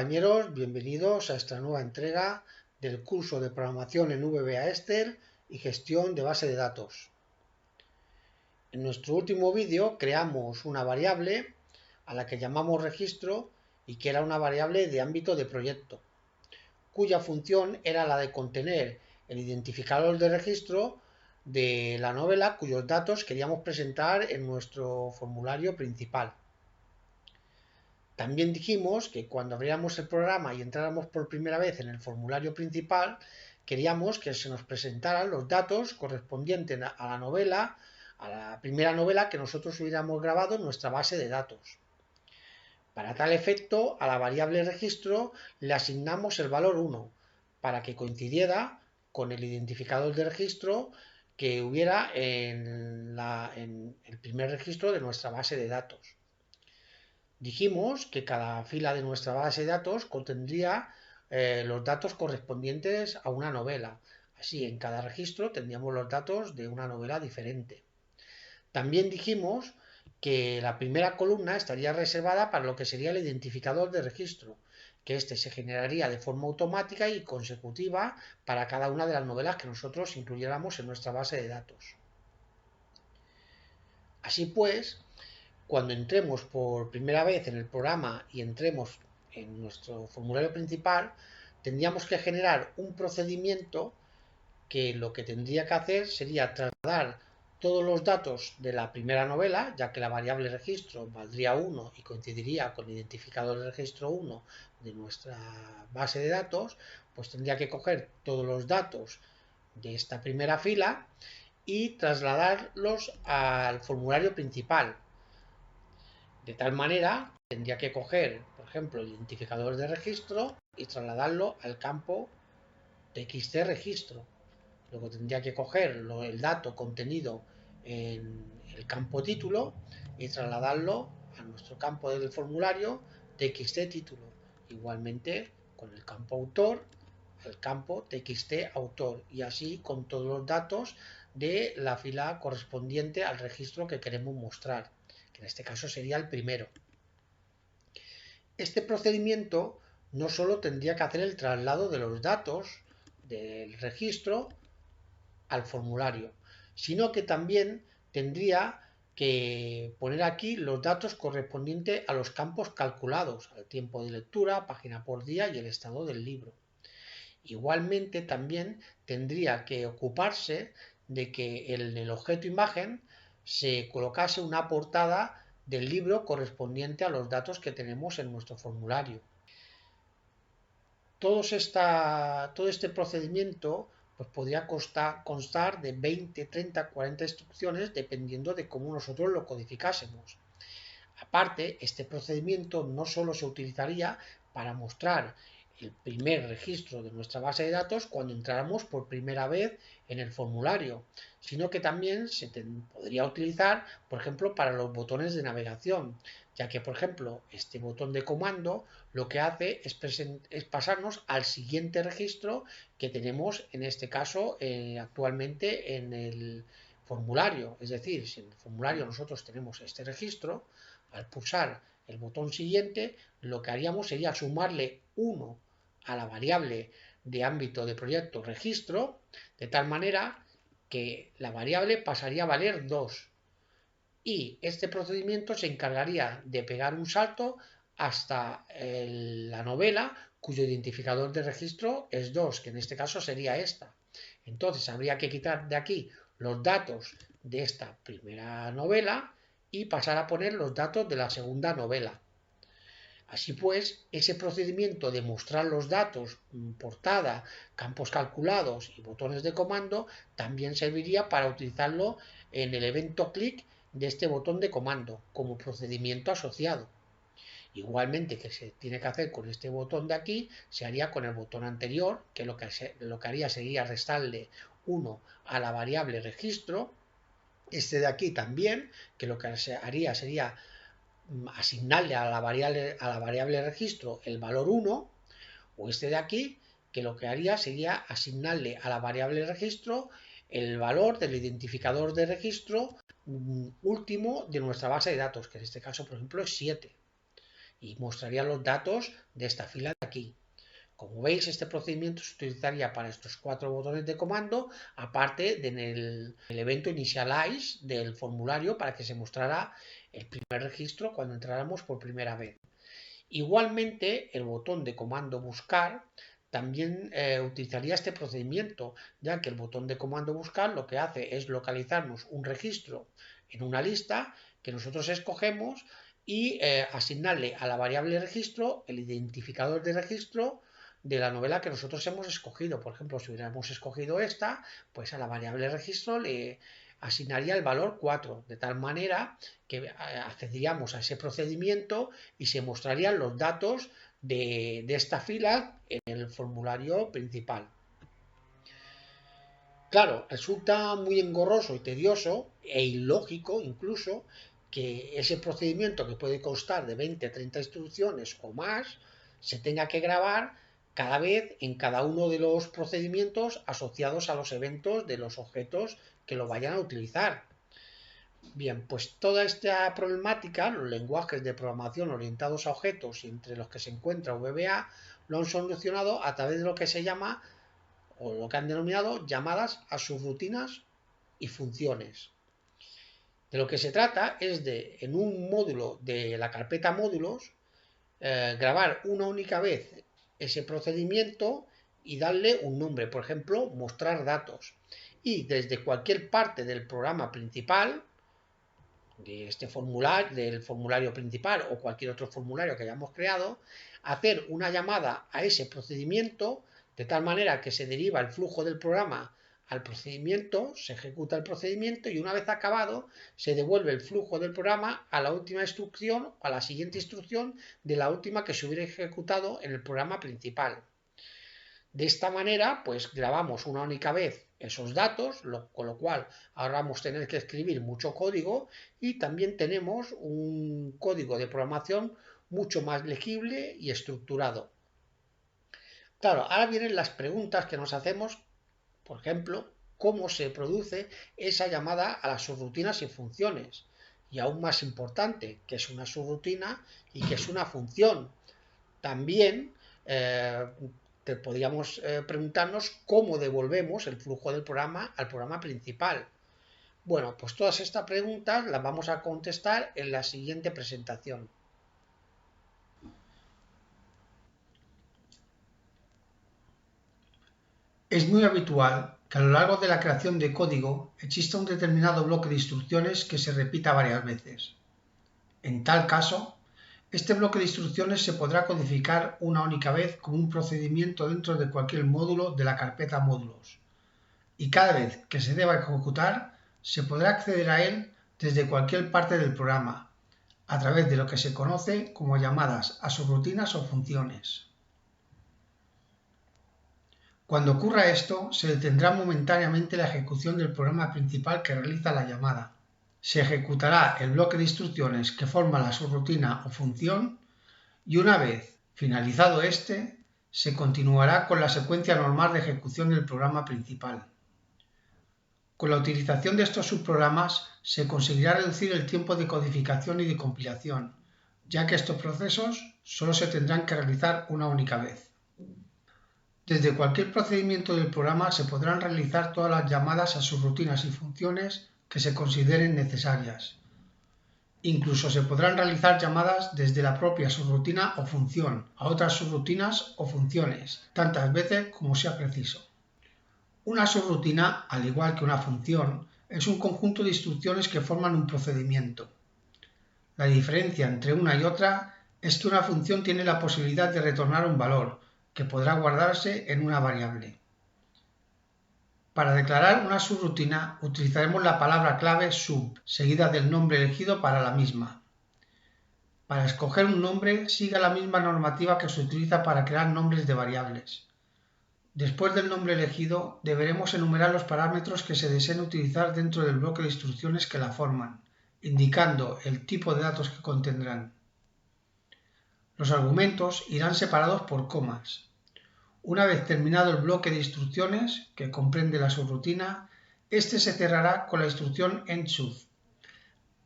compañeros, bienvenidos a esta nueva entrega del curso de programación en VBA Esther y gestión de base de datos. En nuestro último vídeo creamos una variable a la que llamamos registro y que era una variable de ámbito de proyecto, cuya función era la de contener el identificador de registro de la novela cuyos datos queríamos presentar en nuestro formulario principal. También dijimos que cuando abriéramos el programa y entráramos por primera vez en el formulario principal, queríamos que se nos presentaran los datos correspondientes a la novela, a la primera novela que nosotros hubiéramos grabado en nuestra base de datos. Para tal efecto, a la variable registro le asignamos el valor 1 para que coincidiera con el identificador de registro que hubiera en el primer registro de nuestra base de datos. Dijimos que cada fila de nuestra base de datos contendría los datos correspondientes a una novela. Así, en cada registro tendríamos los datos de una novela diferente. También dijimos que la primera columna estaría reservada para lo que sería el identificador de registro, que este se generaría de forma automática y consecutiva para cada una de las novelas que nosotros incluyéramos en nuestra base de datos. Así pues, cuando entremos por primera vez en el programa y entremos en nuestro formulario principal, tendríamos que generar un procedimiento que lo que tendría que hacer sería trasladar todos los datos de la primera novela, ya que la variable registro valdría 1 y coincidiría con el identificador de registro 1 de nuestra base de datos, pues tendría que coger todos los datos de esta primera fila y trasladarlos al formulario principal. De tal manera, tendría que coger, por ejemplo, el identificador de registro y trasladarlo al campo txt registro. Luego tendría que coger el dato contenido en el campo título y trasladarlo a nuestro campo del formulario txt título. Igualmente con el campo autor al campo txt autor y así con todos los datos de la fila correspondiente al registro que queremos mostrar, que en este caso sería el primero. Este procedimiento no solo tendría que hacer el traslado de los datos del registro al formulario, sino que también tendría que poner aquí los datos correspondientes a los campos calculados, al tiempo de lectura, página por día y el estado del libro. Igualmente también tendría que ocuparse de que en el objeto imagen se colocase una portada del libro correspondiente a los datos que tenemos en nuestro formulario. Todo este procedimiento pues podría constar de 20, 30, 40 instrucciones dependiendo de cómo nosotros lo codificásemos. Aparte, este procedimiento no solo se utilizaría para mostrar el primer registro de nuestra base de datos cuando entráramos por primera vez en el formulario, sino que también se podría utilizar, por ejemplo, para los botones de navegación, ya que, por ejemplo, este botón de comando lo que hace es pasarnos al siguiente registro que tenemos, en este caso, actualmente en el formulario. Es decir, si en el formulario nosotros tenemos este registro, al pulsar el botón siguiente, lo que haríamos sería sumarle 1 a la variable de ámbito de proyecto registro, de tal manera que la variable pasaría a valer 2. Y este procedimiento se encargaría de pegar un salto hasta la novela cuyo identificador de registro es 2, que en este caso sería esta. Entonces habría que quitar de aquí los datos de esta primera novela y pasar a poner los datos de la segunda novela. Así pues, ese procedimiento de mostrar los datos, portada, campos calculados y botones de comando, también serviría para utilizarlo en el evento clic de este botón de comando como procedimiento asociado. Igualmente que se tiene que hacer con este botón de aquí, se haría con el botón anterior, que lo que haría sería restarle 1 a la variable registro. Este de aquí también, que lo que se haría sería asignarle a la variable registro el valor 1, o este de aquí, que lo que haría sería asignarle a la variable registro el valor del identificador de registro último de nuestra base de datos, que en este caso, por ejemplo, es 7. y mostraría los datos de esta fila de aquí. Como veis, este procedimiento se utilizaría para estos 4 botones de comando, aparte de en el evento initialize del formulario para que se mostrara el primer registro cuando entráramos por primera vez. Igualmente, el botón de comando buscar también utilizaría este procedimiento, ya que el botón de comando buscar lo que hace es localizarnos un registro en una lista que nosotros escogemos y asignarle a la variable registro el identificador de registro de la novela que nosotros hemos escogido. Por ejemplo, si hubiéramos escogido esta, pues a la variable registro le asignaría el valor 4, de tal manera que accederíamos a ese procedimiento y se mostrarían los datos de esta fila en el formulario principal. Claro, resulta muy engorroso y tedioso e ilógico incluso que ese procedimiento que puede constar de 20 30 instrucciones o más se tenga que grabar cada vez en cada uno de los procedimientos asociados a los eventos de los objetos que lo vayan a utilizar. Bien, pues toda esta problemática, los lenguajes de programación orientados a objetos y entre los que se encuentra VBA, lo han solucionado a través de lo que se llama, o lo que han denominado, llamadas a subrutinas y funciones. De lo que se trata es de, en un módulo de la carpeta módulos, grabar una única vez ese procedimiento y darle un nombre, por ejemplo, mostrar datos. Y desde cualquier parte del programa principal, de este formulario, del formulario principal o cualquier otro formulario que hayamos creado, hacer una llamada a ese procedimiento de tal manera que se deriva el flujo del programa al procedimiento, se ejecuta el procedimiento y una vez acabado se devuelve el flujo del programa a la última instrucción o a la siguiente instrucción de la última que se hubiera ejecutado en el programa principal. De esta manera, pues grabamos una única vez esos datos, con lo cual ahorramos tener que escribir mucho código y también tenemos un código de programación mucho más legible y estructurado. Claro, ahora vienen las preguntas que nos hacemos, por ejemplo, cómo se produce esa llamada a las subrutinas y funciones. Y aún más importante, qué es una subrutina y qué es una función. También podríamos preguntarnos cómo devolvemos el flujo del programa al programa principal. Bueno, pues todas estas preguntas las vamos a contestar en la siguiente presentación. Es muy habitual que a lo largo de la creación de código exista un determinado bloque de instrucciones que se repita varias veces. En tal caso, este bloque de instrucciones se podrá codificar una única vez como un procedimiento dentro de cualquier módulo de la carpeta módulos, y cada vez que se deba ejecutar se podrá acceder a él desde cualquier parte del programa, a través de lo que se conoce como llamadas a subrutinas o funciones. Cuando ocurra esto, se detendrá momentáneamente la ejecución del programa principal que realiza la llamada. Se ejecutará el bloque de instrucciones que forma la subrutina o función y una vez finalizado este, se continuará con la secuencia normal de ejecución del programa principal. Con la utilización de estos subprogramas se conseguirá reducir el tiempo de codificación y de compilación, ya que estos procesos solo se tendrán que realizar una única vez. Desde cualquier procedimiento del programa se podrán realizar todas las llamadas a subrutinas y funciones que se consideren necesarias. Incluso se podrán realizar llamadas desde la propia subrutina o función a otras subrutinas o funciones, tantas veces como sea preciso. Una subrutina, al igual que una función, es un conjunto de instrucciones que forman un procedimiento. La diferencia entre una y otra es que una función tiene la posibilidad de retornar un valor, que podrá guardarse en una variable. Para declarar una subrutina utilizaremos la palabra clave sub, seguida del nombre elegido para la misma. Para escoger un nombre, siga la misma normativa que se utiliza para crear nombres de variables. Después del nombre elegido, deberemos enumerar los parámetros que se deseen utilizar dentro del bloque de instrucciones que la forman, indicando el tipo de datos que contendrán. Los argumentos irán separados por comas. Una vez terminado el bloque de instrucciones, que comprende la subrutina, este se cerrará con la instrucción endSub.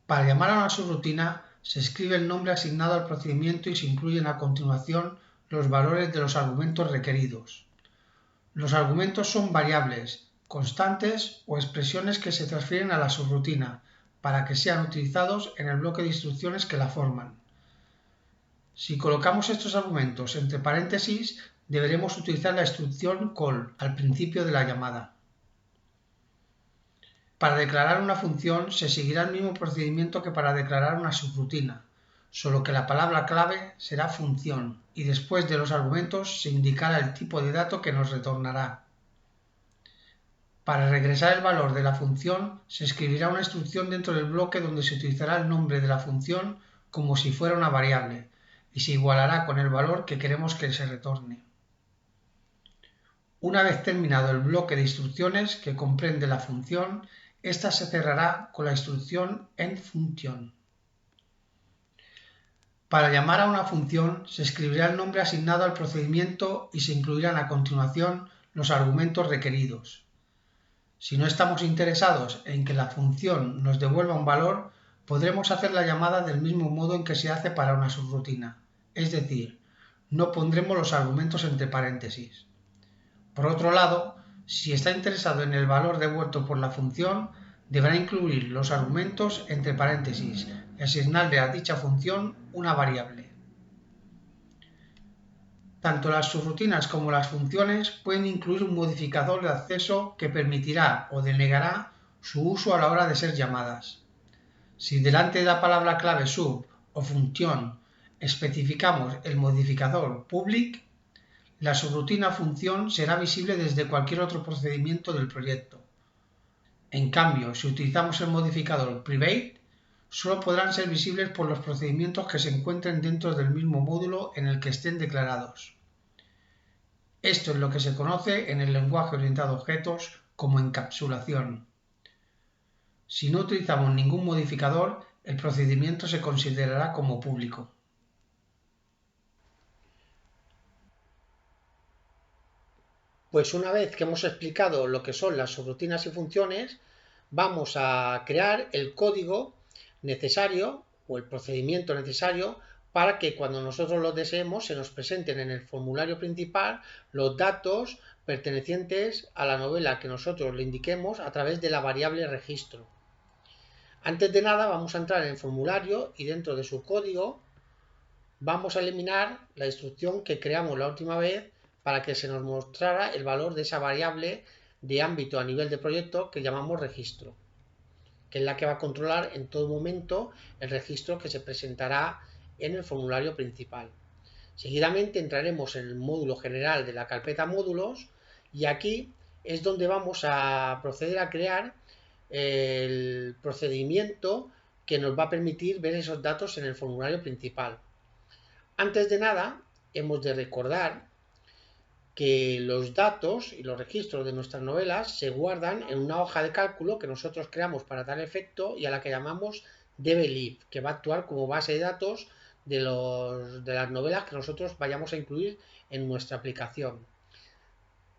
Para llamar a una subrutina, se escribe el nombre asignado al procedimiento y se incluyen a continuación los valores de los argumentos requeridos. Los argumentos son variables, constantes o expresiones que se transfieren a la subrutina para que sean utilizados en el bloque de instrucciones que la forman. Si colocamos estos argumentos entre paréntesis, deberemos utilizar la instrucción call al principio de la llamada. Para declarar una función se seguirá el mismo procedimiento que para declarar una subrutina, solo que la palabra clave será función y después de los argumentos se indicará el tipo de dato que nos retornará. Para regresar el valor de la función se escribirá una instrucción dentro del bloque donde se utilizará el nombre de la función como si fuera una variable y se igualará con el valor que queremos que se retorne. Una vez terminado el bloque de instrucciones que comprende la función, esta se cerrará con la instrucción endFunction. Para llamar a una función se escribirá el nombre asignado al procedimiento y se incluirán a continuación los argumentos requeridos. Si no estamos interesados en que la función nos devuelva un valor, podremos hacer la llamada del mismo modo en que se hace para una subrutina, es decir, no pondremos los argumentos entre paréntesis. Por otro lado, si está interesado en el valor devuelto por la función, deberá incluir los argumentos entre paréntesis y asignarle a dicha función una variable. Tanto las subrutinas como las funciones pueden incluir un modificador de acceso que permitirá o denegará su uso a la hora de ser llamadas. Si delante de la palabra clave sub o función especificamos el modificador public, la subrutina función será visible desde cualquier otro procedimiento del proyecto. En cambio, si utilizamos el modificador private, solo podrán ser visibles por los procedimientos que se encuentren dentro del mismo módulo en el que estén declarados. Esto es lo que se conoce en el lenguaje orientado a objetos como encapsulación. Si no utilizamos ningún modificador, el procedimiento se considerará como público. Pues una vez que hemos explicado lo que son las subrutinas y funciones, vamos a crear el código necesario o el procedimiento necesario para que cuando nosotros lo deseemos se nos presenten en el formulario principal los datos pertenecientes a la novela que nosotros le indiquemos a través de la variable registro. Antes de nada vamos a entrar en el formulario y dentro de su código vamos a eliminar la instrucción que creamos la última vez para que se nos mostrara el valor de esa variable de ámbito a nivel de proyecto que llamamos registro, que es la que va a controlar en todo momento el registro que se presentará en el formulario principal. Seguidamente entraremos en el módulo general de la carpeta módulos y aquí es donde vamos a proceder a crear el procedimiento que nos va a permitir ver esos datos en el formulario principal. Antes de nada, hemos de recordar que los datos y los registros de nuestras novelas se guardan en una hoja de cálculo que nosotros creamos para tal efecto y a la que llamamos dblib, que va a actuar como base de datos de las novelas que nosotros vayamos a incluir en nuestra aplicación.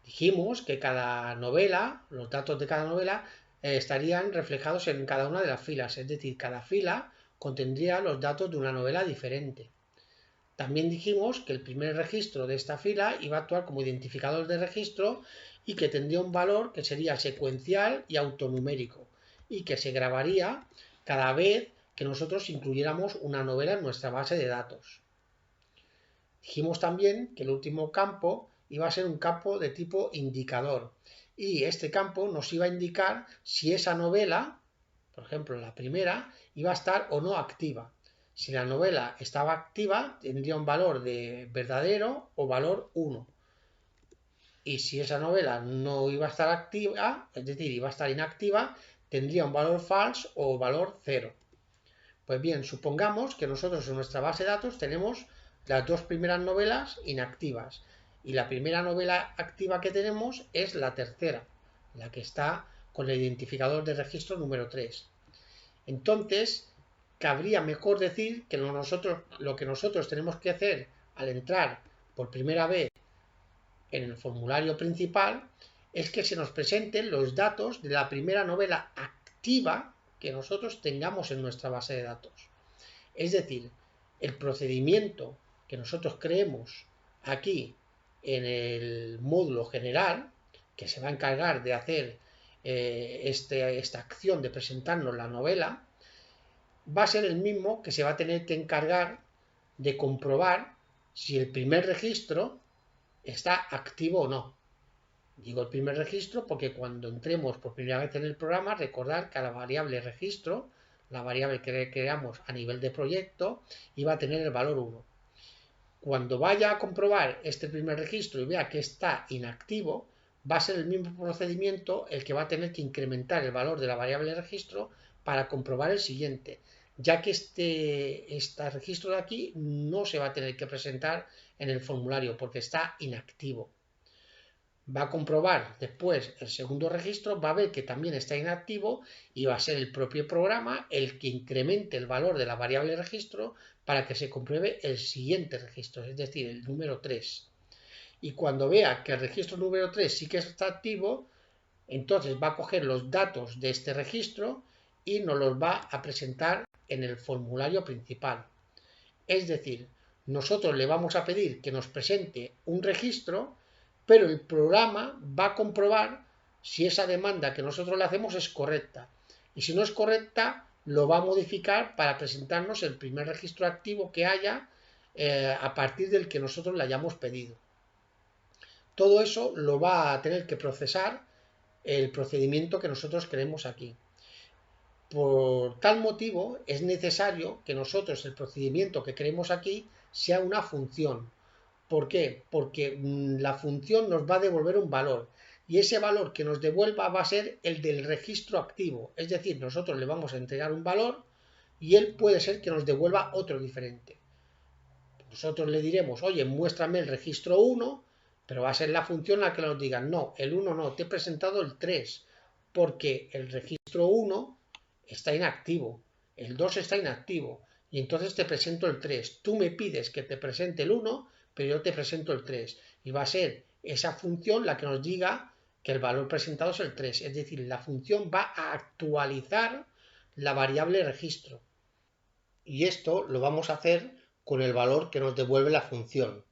Dijimos que cada novela, los datos de cada novela, estarían reflejados en cada una de las filas, es decir, cada fila contendría los datos de una novela diferente. También dijimos que el primer registro de esta fila iba a actuar como identificador de registro y que tendría un valor que sería secuencial y autonumérico y que se grabaría cada vez que nosotros incluyéramos una novela en nuestra base de datos. Dijimos también que el último campo iba a ser un campo de tipo indicador y este campo nos iba a indicar si esa novela, por ejemplo la primera, iba a estar o no activa. Si la novela estaba activa, tendría un valor de verdadero o valor 1. Y si esa novela no iba a estar activa, es decir, iba a estar inactiva, tendría un valor false o valor 0. Pues bien, supongamos que nosotros en nuestra base de datos tenemos las dos primeras novelas inactivas. Y la primera novela activa que tenemos es la tercera, la que está con el identificador de registro número 3. Entonces, cabría mejor decir que lo que nosotros tenemos que hacer al entrar por primera vez en el formulario principal es que se nos presenten los datos de la primera novela activa que nosotros tengamos en nuestra base de datos. Es decir, el procedimiento que nosotros creemos aquí en el módulo general, que se va a encargar de hacer esta acción de presentarnos la novela, va a ser el mismo que se va a tener que encargar de comprobar si el primer registro está activo o no. Digo el primer registro porque cuando entremos por primera vez en el programa, recordar que a la variable registro, la variable que creamos a nivel de proyecto, iba a tener el valor 1. Cuando vaya a comprobar este primer registro y vea que está inactivo, va a ser el mismo procedimiento el que va a tener que incrementar el valor de la variable registro para comprobar el siguiente, ya que este registro de aquí no se va a tener que presentar en el formulario porque está inactivo. Va a comprobar después el segundo registro, va a ver que también está inactivo y va a ser el propio programa el que incremente el valor de la variable registro para que se compruebe el siguiente registro, es decir, el número 3. Y cuando vea que el registro número 3 sí que está activo, entonces va a coger los datos de este registro y nos los va a presentar en el formulario principal. Es decir, nosotros le vamos a pedir que nos presente un registro, pero el programa va a comprobar si esa demanda que nosotros le hacemos es correcta. Y si no es correcta, lo va a modificar para presentarnos el primer registro activo que haya a partir del que nosotros le hayamos pedido. Todo eso lo va a tener que procesar el procedimiento que nosotros queremos aquí. Por tal motivo es necesario que nosotros el procedimiento que queremos aquí sea una función. ¿Por qué? Porque la función nos va a devolver un valor y ese valor que nos devuelva va a ser el del registro activo. Es decir, nosotros le vamos a entregar un valor y él puede ser que nos devuelva otro diferente. Nosotros le diremos, oye, muéstrame el registro 1, pero va a ser la función la que nos diga, no, el 1 no, te he presentado el 3, porque el registro 1 está inactivo, el 2 está inactivo, y entonces te presento el 3. Tú me pides que te presente el 1, pero yo te presento el 3. Y va a ser esa función la que nos diga que el valor presentado es el 3. Es decir, la función va a actualizar la variable registro. Y esto lo vamos a hacer con el valor que nos devuelve la función.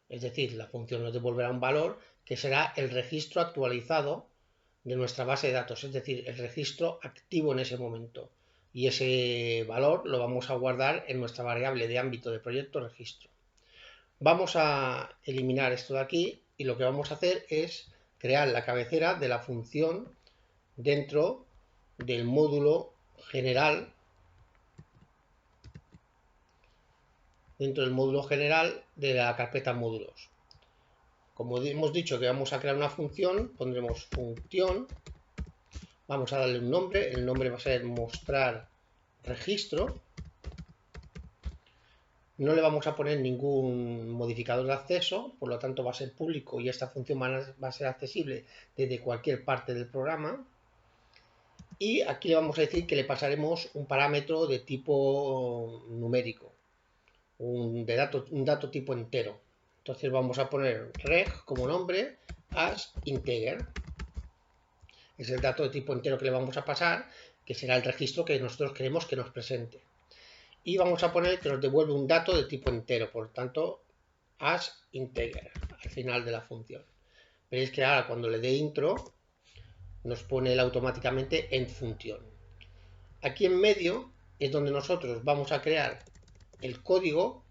Es decir, la función nos devolverá un valor que será el registro actualizado de nuestra base de datos, es decir, el registro activo en ese momento. Y ese valor lo vamos a guardar en nuestra variable de ámbito de proyecto registro. Vamos a eliminar esto de aquí y lo que vamos a hacer es crear la cabecera de la función dentro del módulo general, de la carpeta módulos. Como hemos dicho que vamos a crear una función, pondremos función, vamos a darle un nombre, el nombre va a ser mostrar registro, no le vamos a poner ningún modificador de acceso, por lo tanto va a ser público y esta función va a ser accesible desde cualquier parte del programa. Y aquí le vamos a decir que le pasaremos un parámetro de tipo numérico, un dato tipo entero. Entonces vamos a poner reg como nombre as integer. Es el dato de tipo entero que le vamos a pasar, que será el registro que nosotros queremos que nos presente. Y vamos a poner que nos devuelve un dato de tipo entero, por tanto, as integer, al final de la función. Veréis que ahora cuando le dé intro, nos pone él automáticamente en función. Aquí en medio es donde nosotros vamos a crear el código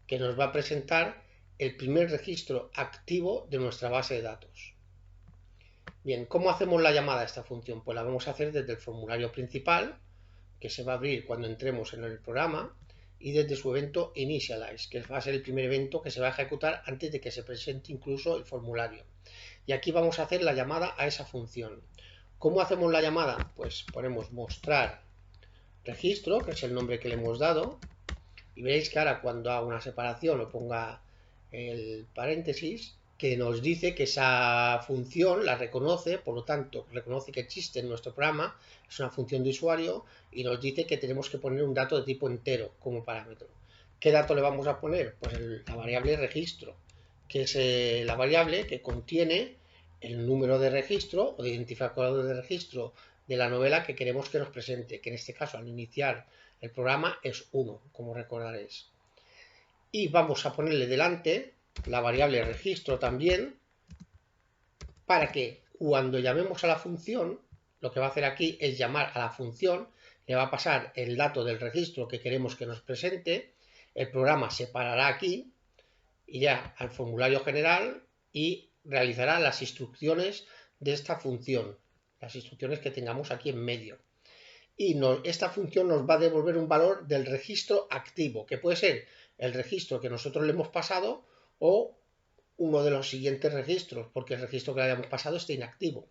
que nos va a presentar el primer registro activo de nuestra base de datos. Bien, ¿cómo hacemos la llamada a esta función? Pues la vamos a hacer desde el formulario principal, que se va a abrir cuando entremos en el programa, y desde su evento initialize, que va a ser el primer evento que se va a ejecutar antes de que se presente incluso el formulario. Y aquí vamos a hacer la llamada a esa función. ¿Cómo hacemos la llamada? Pues ponemos mostrar registro, que es el nombre que le hemos dado, y veréis que ahora cuando haga una separación o ponga el paréntesis, que nos dice que esa función la reconoce, por lo tanto reconoce que existe en nuestro programa, es una función de usuario y nos dice que tenemos que poner un dato de tipo entero como parámetro. ¿Qué dato le vamos a poner? Pues la variable registro, que es la variable que contiene el número de registro o de identificador de registro de la novela que queremos que nos presente, que en este caso al iniciar el programa es 1, como recordaréis. Y vamos a ponerle delante la variable registro también, para que cuando llamemos a la función, lo que va a hacer aquí es llamar a la función, le va a pasar el dato del registro que queremos que nos presente, el programa se parará aquí, irá al formulario general y realizará las instrucciones de esta función, las instrucciones que tengamos aquí en medio. Y esta función nos va a devolver un valor del registro activo, que puede ser el registro que nosotros le hemos pasado o uno de los siguientes registros, porque el registro que le hayamos pasado está inactivo.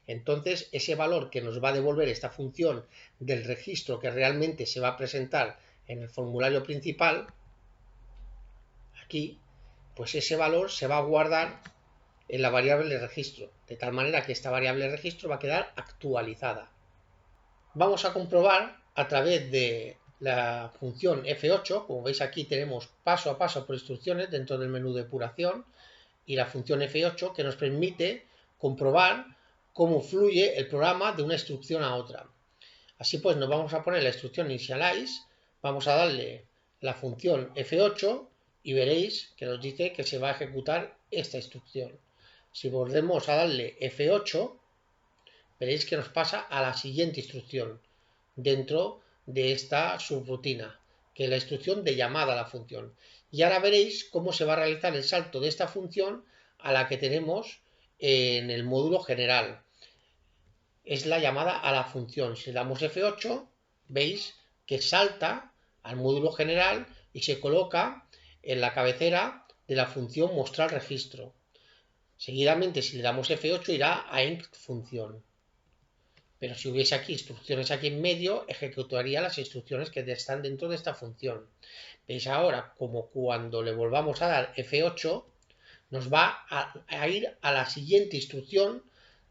Entonces, ese valor que nos va a devolver esta función del registro que realmente se va a presentar en el formulario principal, aquí, pues ese valor se va a guardar en la variable registro, de tal manera que esta variable registro va a quedar actualizada. Vamos a comprobar a través de la función F8, como veis aquí tenemos paso a paso por instrucciones dentro del menú de depuración, y la función F8 que nos permite comprobar cómo fluye el programa de una instrucción a otra. Así pues, nos vamos a poner la instrucción initialize, vamos a darle la función F8 y veréis que nos dice que se va a ejecutar esta instrucción. Si volvemos a darle F8, veréis que nos pasa a la siguiente instrucción dentro de esta subrutina, que es la instrucción de llamada a la función. Y ahora veréis cómo se va a realizar el salto de esta función a la que tenemos en el módulo general. Es la llamada a la función. Si le damos F8, veis que salta al módulo general y se coloca en la cabecera de la función mostrar registro. Seguidamente, si le damos F8, irá a inc función. Pero si hubiese aquí instrucciones aquí en medio, ejecutaría las instrucciones que están dentro de esta función. Veis ahora como cuando le volvamos a dar F8, nos va a ir a la siguiente instrucción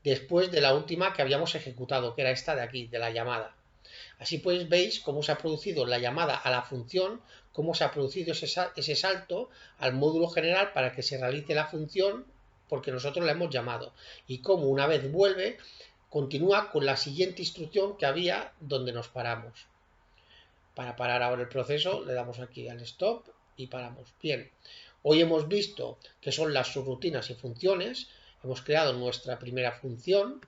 después de la última que habíamos ejecutado, que era esta de aquí, de la llamada. Así pues veis cómo se ha producido la llamada a la función, cómo se ha producido ese salto al módulo general para que se realice la función porque nosotros la hemos llamado. Y cómo una vez vuelve, continúa con la siguiente instrucción que había donde nos paramos. Para parar ahora el proceso le damos aquí al stop y paramos. Bien, hoy hemos visto que son las subrutinas y funciones. Hemos creado nuestra primera función,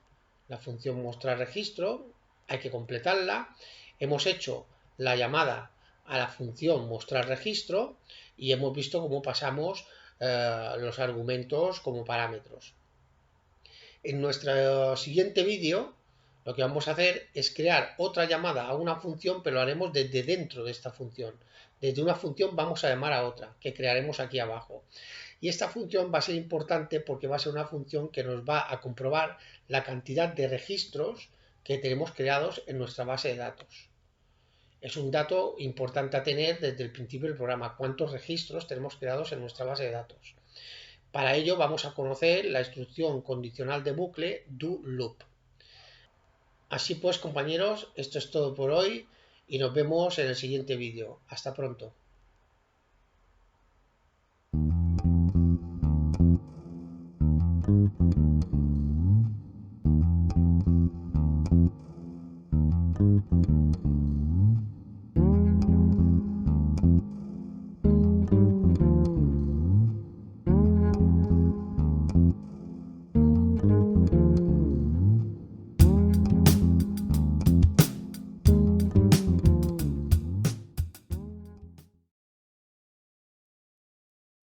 la función mostrar registro, hay que completarla. Hemos hecho la llamada a la función mostrar registro y hemos visto cómo pasamos los argumentos como parámetros. En nuestro siguiente vídeo lo que vamos a hacer es crear otra llamada a una función, pero lo haremos desde dentro de esta función. Desde una función vamos a llamar a otra, que crearemos aquí abajo. Y esta función va a ser importante porque va a ser una función que nos va a comprobar la cantidad de registros que tenemos creados en nuestra base de datos. Es un dato importante a tener desde el principio del programa, cuántos registros tenemos creados en nuestra base de datos. Para ello vamos a conocer la instrucción condicional de bucle do loop. Así pues, compañeros, esto es todo por hoy y nos vemos en el siguiente vídeo. Hasta pronto.